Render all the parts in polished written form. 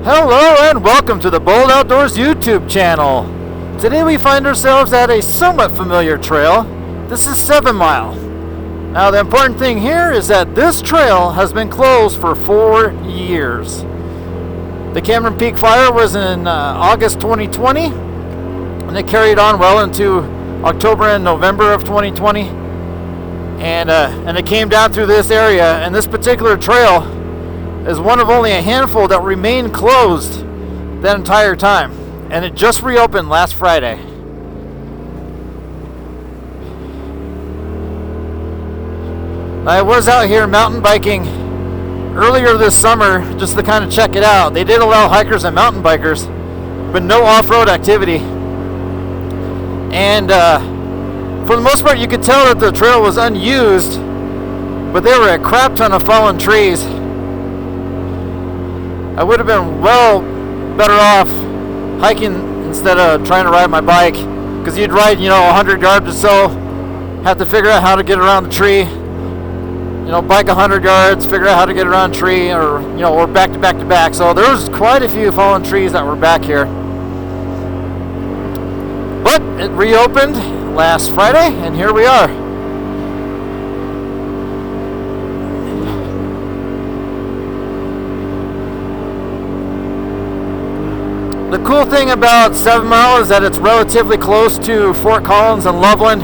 Hello and welcome to the Bold Outdoors YouTube channel. Today we find ourselves at a somewhat familiar trail. This is 7mile. Now the important thing here is that this trail has been closed for 4 years. The Cameron Peak fire was in August 2020 and it carried on well into October and November of 2020, and it came down through this area, and this particular trail is one of only a handful that remained closed that entire time, and it just reopened last Friday. I was out here mountain biking earlier this summer just to kind of check it out. They did allow hikers and mountain bikers, but no off-road activity. And for the most part you could tell that the trail was unused, but there were a crap ton of fallen trees. I would have been well better off hiking instead of trying to ride my bike, because you'd ride 100 yards or so, have to figure out how to get around the tree, bike 100 yards, figure out how to get around the tree, or back to back to back. So there was quite a few fallen trees that were back here, but it reopened last Friday and here we are. The cool thing about 7mile is that it's relatively close to Fort Collins and Loveland.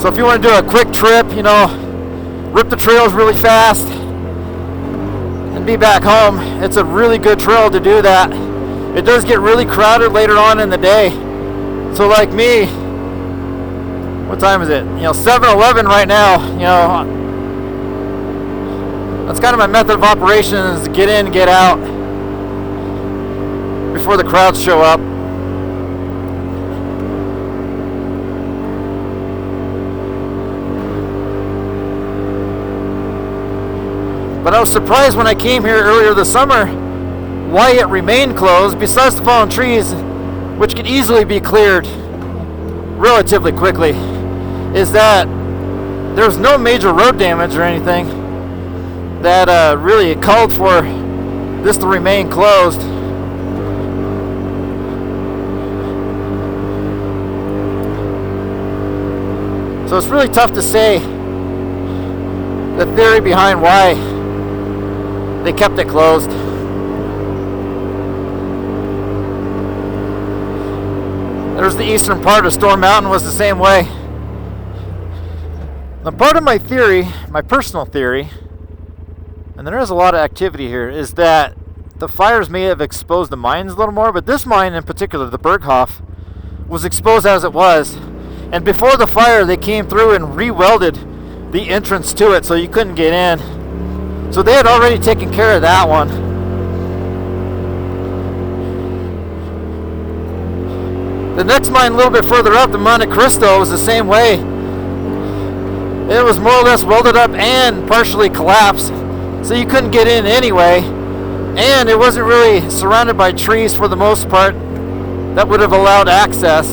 So if you want to do a quick trip, rip the trails really fast and be back home, it's a really good trail to do that. It does get really crowded later on in the day. So like me, what time is it? 7-11 right now, that's kind of my method of operation, is to get in, get out before the crowds show up. But I was surprised when I came here earlier this summer why it remained closed, besides the fallen trees, which could easily be cleared relatively quickly, is that there's no major road damage or anything that really called for this to remain closed. So it's really tough to say the theory behind why they kept it closed. There's the eastern part of Storm Mountain was the same way. Now part of my theory, my personal theory, and there is a lot of activity here, is that the fires may have exposed the mines a little more, but this mine in particular, the Berghoff, was exposed as it was. And before the fire, they came through and re-welded the entrance to it so you couldn't get in. So they had already taken care of that one. The next mine a little bit further up, the Monte Cristo, was the same way. It was more or less welded up and partially collapsed, so you couldn't get in anyway, and it wasn't really surrounded by trees for the most part that would have allowed access.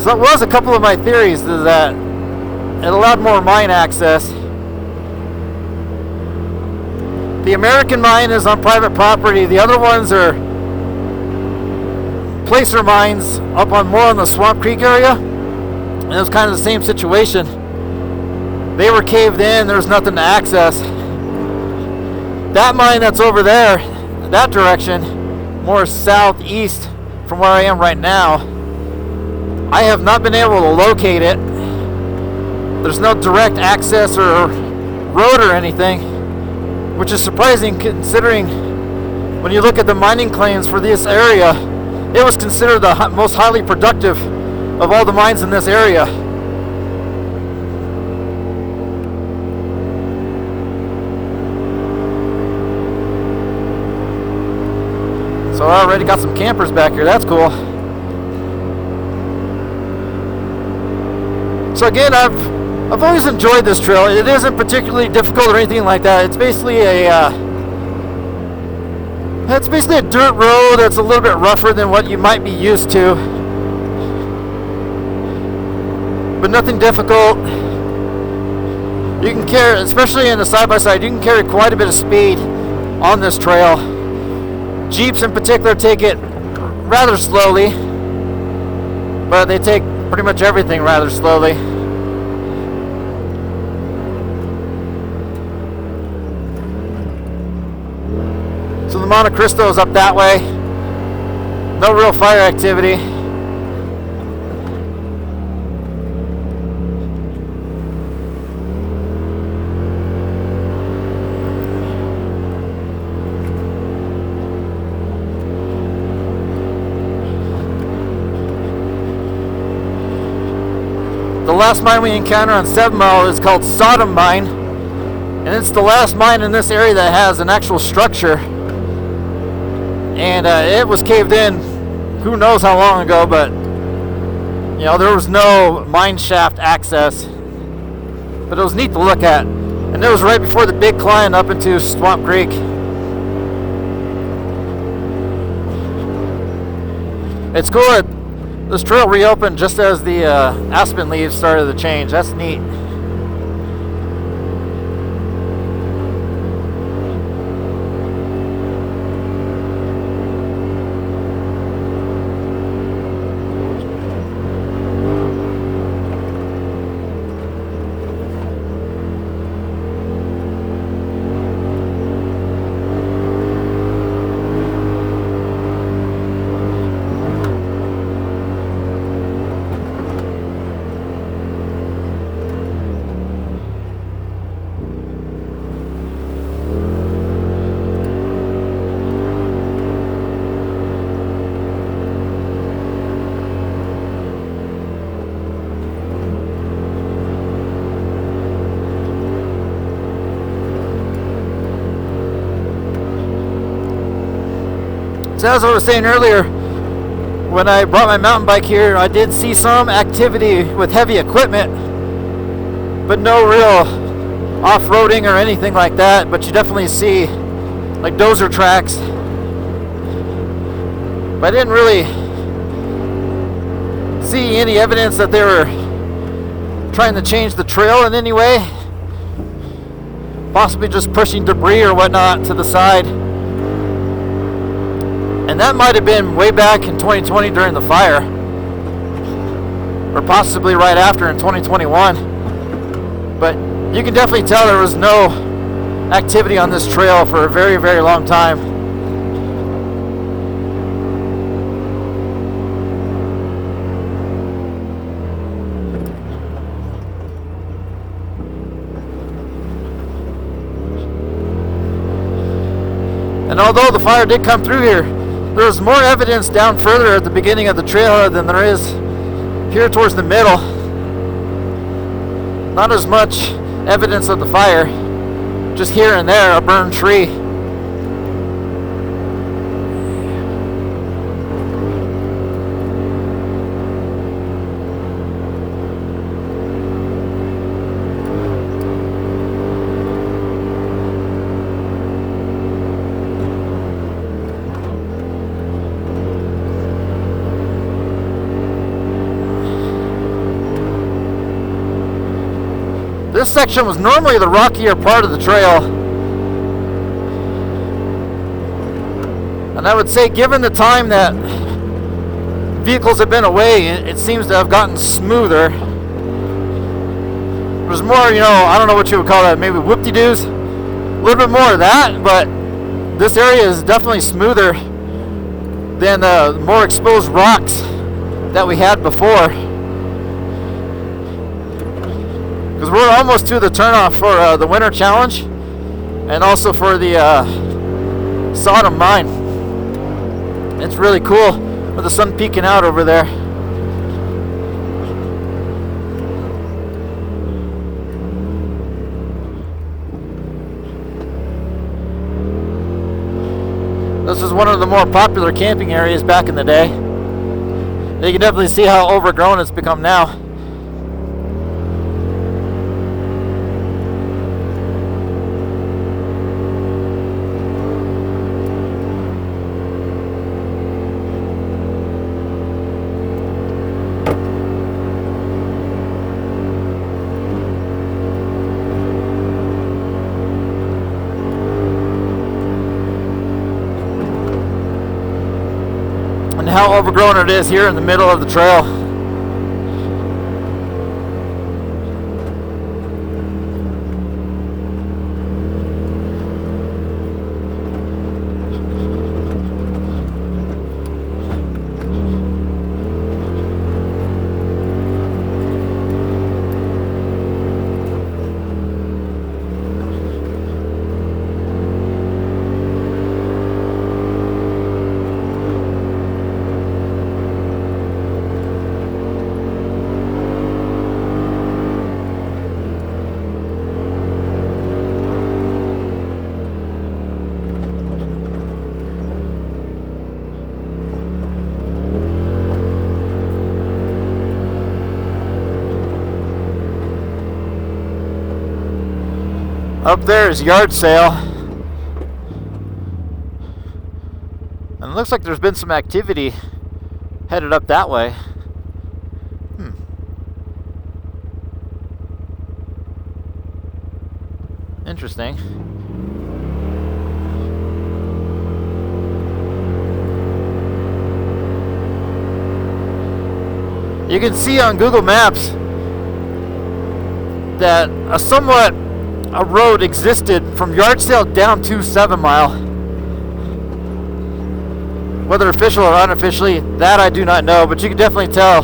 So that was a couple of my theories, is that it allowed more mine access. The American mine is on private property. The other ones are placer mines up on more on the Swamp Creek area, and it was kind of the same situation. They were caved in, there was nothing to access. That mine that's over there, that direction, more southeast from where I am right now, I have not been able to locate it. There's no direct access or road or anything, which is surprising considering when you look at the mining claims for this area, it was considered the most highly productive of all the mines in this area. So I already got some campers back here, that's cool. So again, I've always enjoyed this trail. It isn't particularly difficult or anything like that. It's basically a dirt road that's a little bit rougher than what you might be used to, but nothing difficult. You can carry, especially in the side-by-side, you can carry quite a bit of speed on this trail. Jeeps in particular take it rather slowly, but they take pretty much everything rather slowly. So the Monte Cristo is up that way. No real fire activity. The last mine we encounter on 7-Mile is called Sodom Mine, and it's the last mine in this area that has an actual structure. And it was caved in who knows how long ago, but you know, there was no mine shaft access. But it was neat to look at, and it was right before the big climb up into Swamp Creek. It's cool that this trail reopened just as the aspen leaves started to change. That's neat. So as I was saying earlier, when I brought my mountain bike here, I did see some activity with heavy equipment, but no real off-roading or anything like that. But you definitely see like dozer tracks. But I didn't really see any evidence that they were trying to change the trail in any way. Possibly just pushing debris or whatnot to the side. And that might have been way back in 2020 during the fire, or possibly right after in 2021. But you can definitely tell there was no activity on this trail for a very, very long time. And although the fire did come through here, there's more evidence down further at the beginning of the trailhead than there is here towards the middle. Not as much evidence of the fire, just here and there a burned tree. This section was normally the rockier part of the trail, and I would say given the time that vehicles have been away, it seems to have gotten smoother. There's more, you know, I don't know what you would call that, maybe whoop-de-doos, a little bit more of that, but this area is definitely smoother than the more exposed rocks that we had before. Because we're almost to the turnoff for the winter challenge, and also for the Sodom mine. It's really cool with the sun peeking out over there. This is one of the more popular camping areas back in the day. You can definitely see how overgrown it's become now. overgrown it is here in the middle of the trail. Up there is yard sale. And it looks like there's been some activity headed up that way. Interesting. You can see on Google Maps that a road existed from yard sale down to 7 Mile. Whether official or unofficially, that I do not know, but you can definitely tell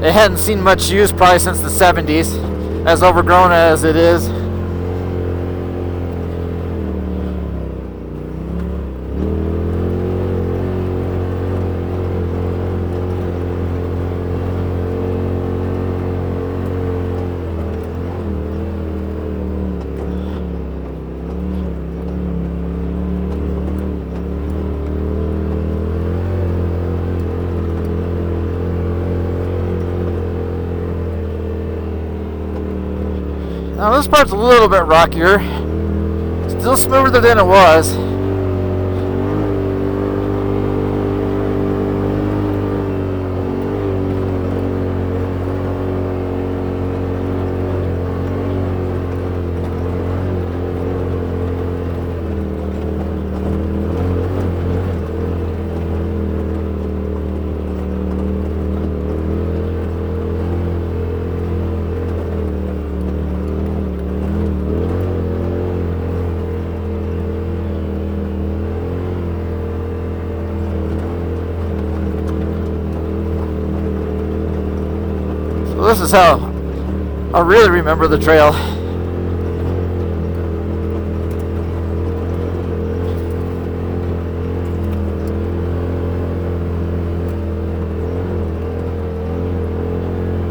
it hadn't seen much use probably since the 70s, as overgrown as it is. Now this part's a little bit rockier, still smoother than it was. This is how I really remember the trail.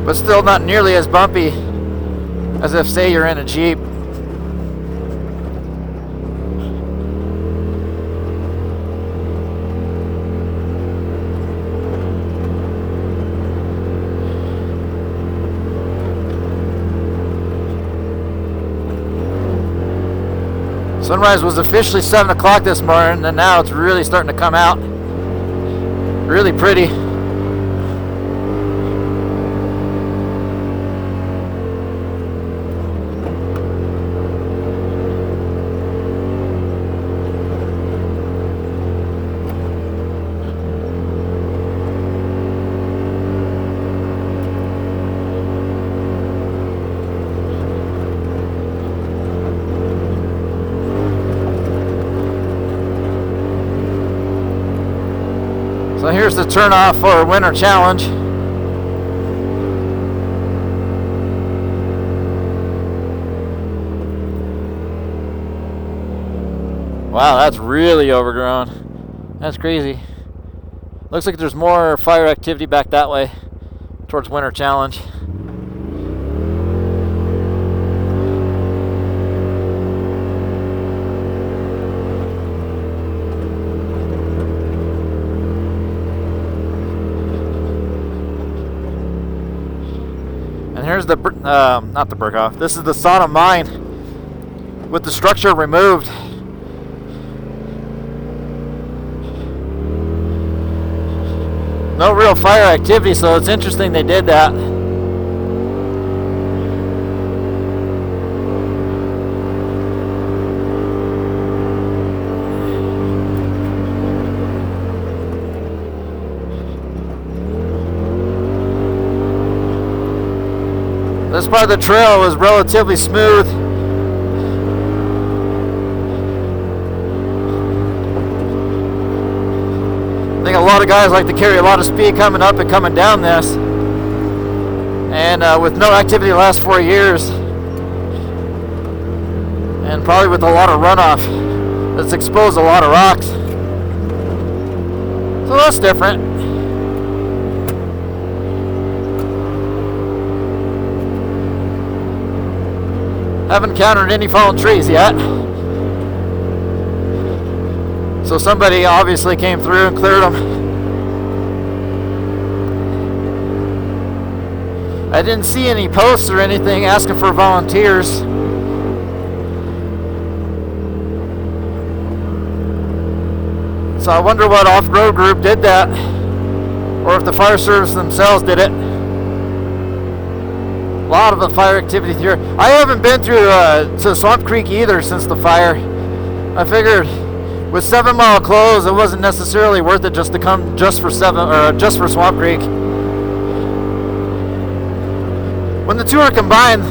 But still not nearly as bumpy as if, say, you're in a Jeep. Sunrise was officially 7 o'clock this morning, and now it's really starting to come out. Really pretty. So here's the turnoff for a winter challenge. Wow, that's really overgrown. That's crazy. Looks like there's more fire activity back that way towards winter challenge. Here's the, not the Berghoff, this is the sauna mine with the structure removed. No real fire activity, so it's interesting they did that. This part of the trail was relatively smooth. I think a lot of guys like to carry a lot of speed coming up and coming down this. And with no activity the last 4 years, and probably with a lot of runoff, it's exposed a lot of rocks. So that's different. Haven't encountered any fallen trees yet. So somebody obviously came through and cleared them. I didn't see any posts or anything asking for volunteers. So I wonder what off-road group did that, or if the fire service themselves did it. A lot of the fire activity here. I haven't been through to Swamp Creek either since the fire. I figured with 7 Mile closed, it wasn't necessarily worth it just to come just for Swamp Creek. When the two are combined,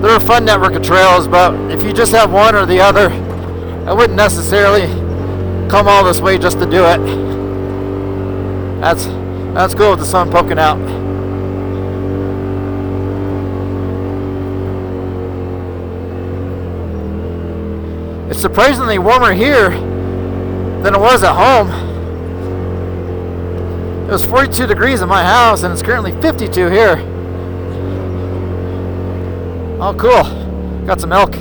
they're a fun network of trails. But if you just have one or the other, I wouldn't necessarily come all this way just to do it. That's cool with the sun poking out. It's surprisingly warmer here than it was at home. It was 42 degrees in my house and it's currently 52 here. Oh cool, got some elk.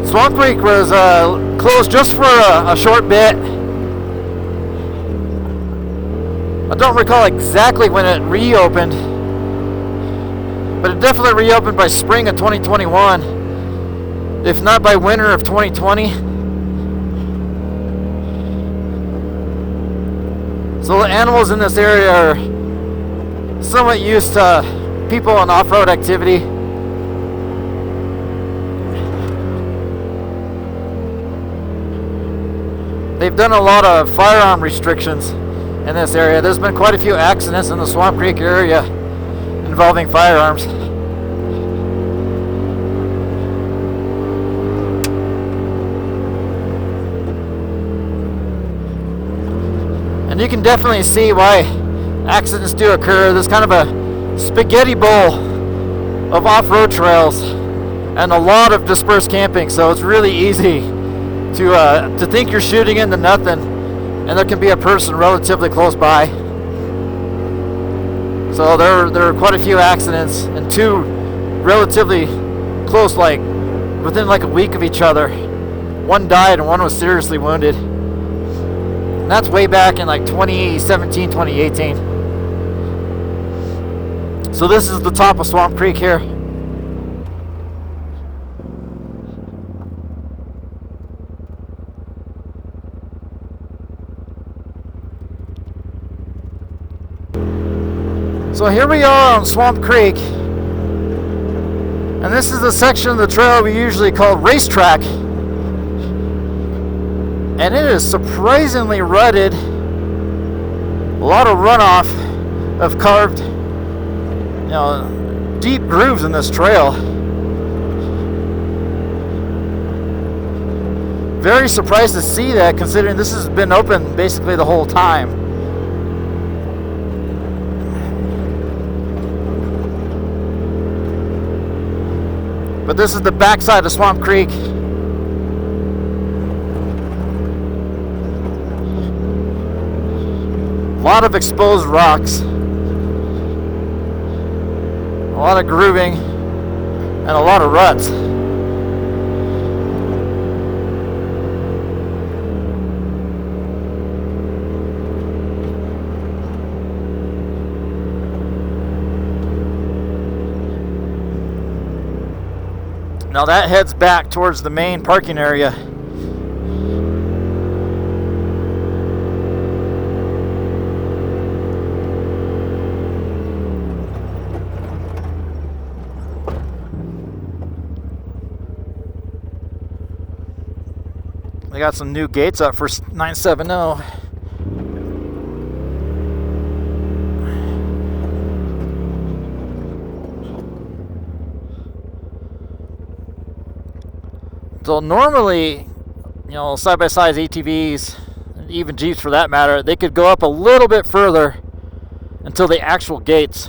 Swamp Creek was closed just for a short bit. I don't recall exactly when it reopened, but it definitely reopened by spring of 2021, if not by winter of 2020. So the animals in this area are somewhat used to people on off-road activity. They've done a lot of firearm restrictions in this area. There's been quite a few accidents in the Swamp Creek area involving firearms. And you can definitely see why accidents do occur. There's kind of a spaghetti bowl of off-road trails and a lot of dispersed camping, so it's really easy to think you're shooting into nothing, and there can be a person relatively close by. So there are quite a few accidents, and two relatively close, like within like a week of each other. One died and one was seriously wounded. And that's way back in like 2017, 2018. So this is the top of Swamp Creek here. So here we are on Swamp Creek, and this is the section of the trail we usually call Racetrack, and it is surprisingly rutted. A lot of runoff of carved, deep grooves in this trail. Very surprised to see that, considering this has been open basically the whole time. But this is the backside of Swamp Creek. A lot of exposed rocks. A lot of grooving and a lot of ruts. Now that heads back towards the main parking area. They got some new gates up for 970. So normally, you know, side-by-sides, ATVs, and even Jeeps for that matter, they could go up a little bit further until the actual gates,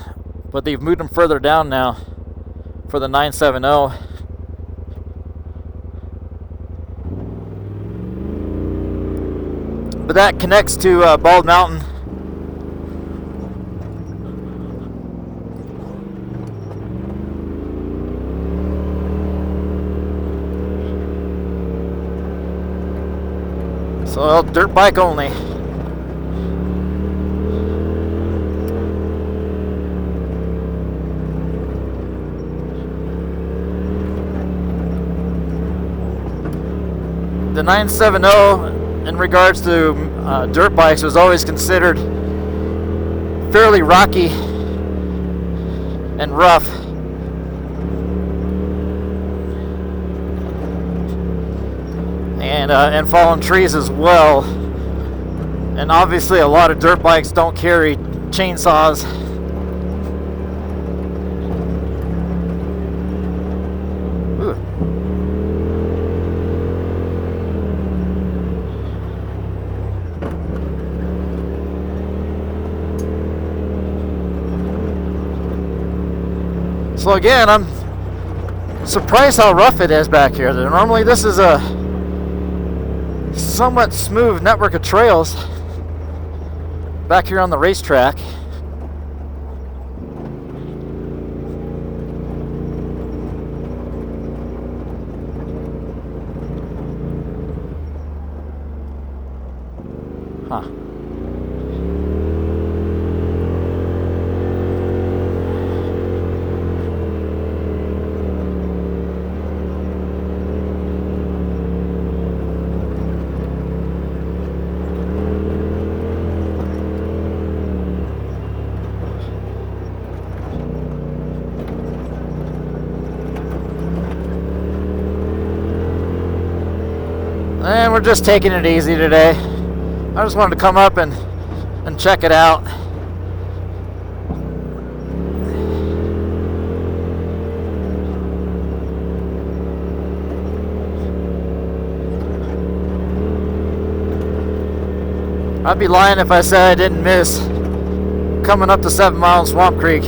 but they've moved them further down now for the 970. But that connects to Bald Mountain. So dirt bike only. The 970 in regards to dirt bikes was always considered fairly rocky and rough. And fallen trees as well. And obviously a lot of dirt bikes don't carry chainsaws. Ooh. So again, I'm surprised how rough it is back here. Normally this is a somewhat smooth network of trails back here on the racetrack. Huh. And we're just taking it easy today. I just wanted to come up and check it out. I'd be lying if I said I didn't miss coming up to 7 Mile and Swamp Creek.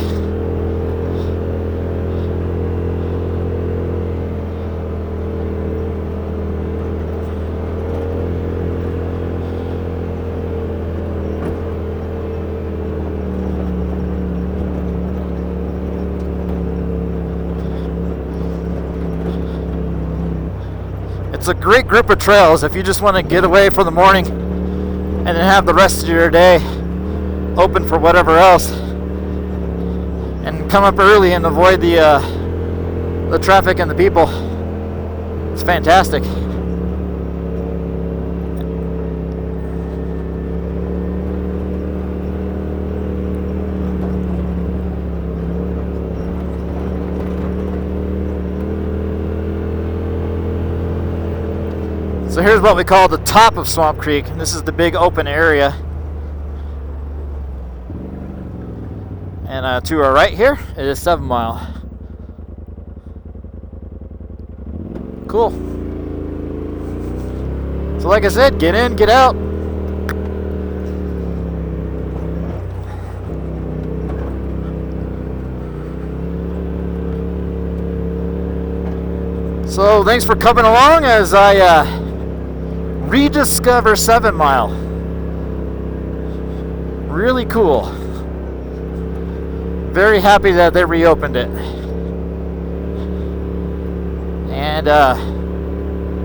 It's a great group of trails if you just want to get away for the morning and then have the rest of your day open for whatever else, and come up early and avoid the traffic and the people. It's fantastic. So here's what we call the top of Swamp Creek. This is the big open area. And to our right here, it is 7 Mile. Cool. So like I said, get in, get out. So thanks for coming along as I rediscover 7 Mile. Really cool. Very happy that they reopened it. And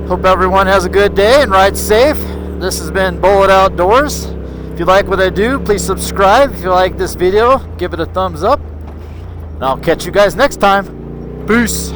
hope everyone has a good day and rides safe. This has been Bullet Outdoors. If you like what I do, please subscribe. If you like this video, give it a thumbs up. And I'll catch you guys next time. Peace.